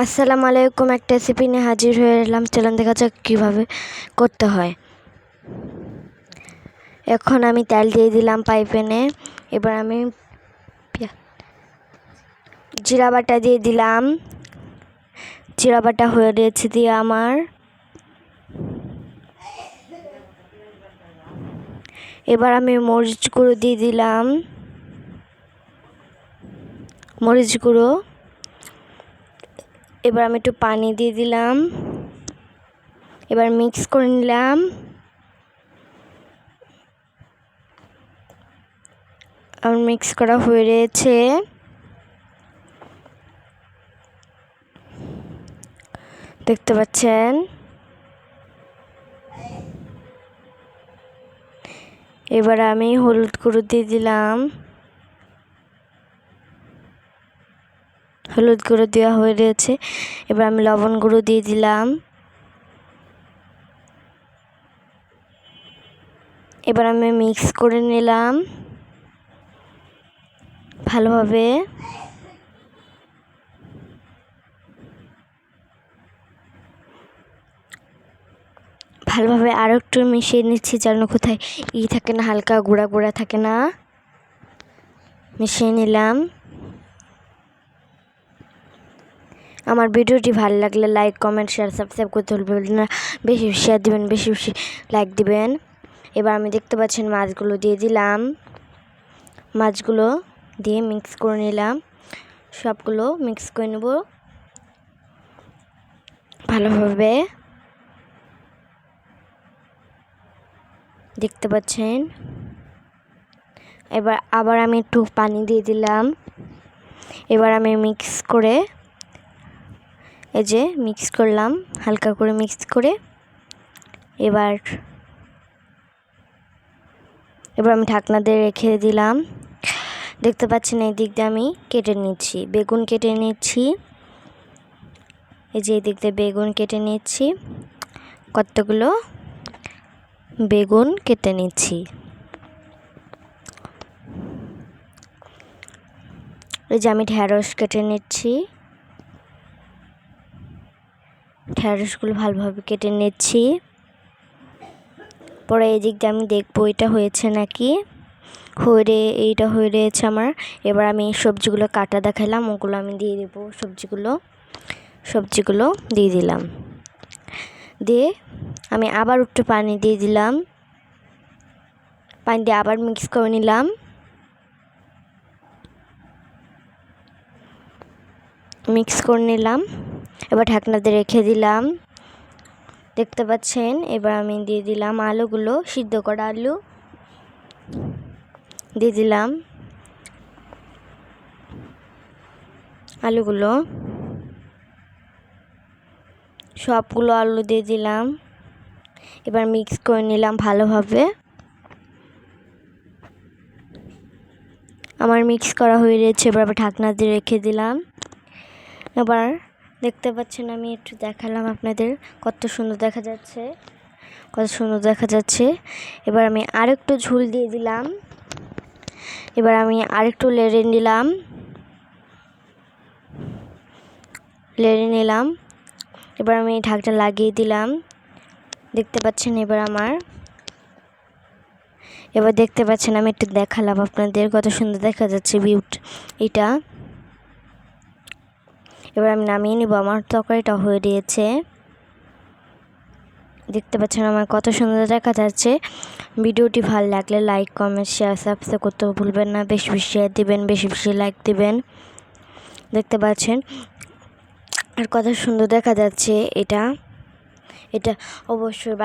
আসসালামু আলাইকুম। একটা রেসিপি নিয়ে হাজির হয়ে এলাম। চলুন দেখা যাক কীভাবে করতে হয়। এখন আমি তেল দিয়ে দিলাম পাইপ্যানে। এবার আমি জিরা বাটা দিয়ে দিলাম। জিরা বাটা হয়ে গেছে দিয়ে আমার এবার আমি মরিচ গুঁড়ো দিয়ে দিলাম। মরিচ গুঁড়ো এবার আমি একটু পানি দিয়ে দিলাম। এবার মিক্স করে নিলাম। আমার মিক্স করা হয়ে রয়েছে। দেখতে পাচ্ছেন। এবার আমি হলুদ গুঁড়ো দিয়ে দিলাম। হলুদ গুঁড়ো দেওয়া হয়ে রয়েছে। এবার আমি লবণ গুঁড়ো দিয়ে দিলাম। এবার আমি মিক্স করে নিলাম ভালোভাবে। ভালোভাবে আরও একটু মিশিয়ে নিচ্ছি যেন কোথায় থাকে না, হালকা গুঁড়া গুঁড়া থাকে না। মিশিয়ে নিলাম। আমার ভিডিওটি ভালো লাগলে লাইক, কমেন্ট, শেয়ার, সাবস্ক্রাইব করতে ভুলবেন না। বেশি বেশি শেয়ার দিবেন, বেশি বেশি লাইক দিবেন। এবার আমি দেখতে পাচ্ছেন মাছগুলো দিয়ে দিলাম। মাছগুলো দিয়ে মিক্স করে নিলাম। সবগুলো মিক্স করে নেব ভালোভাবে। দেখতে পাচ্ছেন। এবার আবার আমি একটু পানি দিয়ে দিলাম। এবার আমি মিক্স করে এই যে মিক্স করলাম, হালকা করে মিক্স করে এবার আমি ঢাকনা দিয়ে রেখে দিলাম। দেখতে পাচ্ছেন এই দিক দিয়ে আমি কেটে নিচ্ছি, বেগুন কেটে নিচ্ছি। এই যে এই দিক দিয়ে বেগুন কেটে নিচ্ছি, কতগুলো বেগুন কেটে নিচ্ছি। এই যে আমি ঢেঁড়স কেটে নিচ্ছি, ঢেঁড়সগুলো ভালোভাবে কেটে নিচ্ছি। পরে এই দিক দিয়ে আমি দেখবো এটা হয়েছে নাকি। এইটা হয়ে রয়েছে আমার। এবার আমি সবজিগুলো কাটা দেখালাম, ওগুলো আমি দিয়ে দেবো। সবজিগুলো দিয়ে দিলাম। দিয়ে আমি আবার একটু পানি দিয়ে দিলাম। পানি দিয়ে আবার মিক্স করে নিলাম। এবার ঢাকনা দিয়ে রেখে দিলাম। দেখতে পাচ্ছেন। এবার আমি দিয়ে দিলাম আলুগুলো, সিদ্ধ করা আলু দিয়ে দিলাম। আলুগুলো সবগুলো আলু দিয়ে দিলাম। এবার মিক্স করে নিলাম ভালোভাবে। আমার মিক্স করা হয়ে গেছে। এবার ঢাকনা দিয়ে রেখে দিলাম। এবার দেখতে পাচ্ছেন, আমি একটু দেখালাম আপনাদের কত সুন্দর দেখা যাচ্ছে। এবার আমি আরেকটু ঝোল দিয়ে দিলাম। এবার আমি আরেকটু লেড়ে নিলাম। এবার আমি ঢাকনা লাগিয়ে দিলাম। দেখতে পাচ্ছেন। এবার দেখতে পাচ্ছেন, আমি একটু দেখালাম আপনাদের কত সুন্দর দেখা যাচ্ছে এটা। এবার আমি নামিয়ে নিব। আমার তরকারিটা হয়ে গিয়েছে। দেখতে পাচ্ছেন আমার কত সুন্দর দেখা যাচ্ছে। ভিডিওটি ভালো লাগলে লাইক, কমেন্ট, শেয়ার, সাবস্ক্রাইব করতে ভুলবেন না। বেশি বেশি শেয়ার দিবেন, বেশি বেশি লাইক দিবেন। দেখতে পাচ্ছেন আর কত সুন্দর দেখা যাচ্ছে এটা অবশ্যই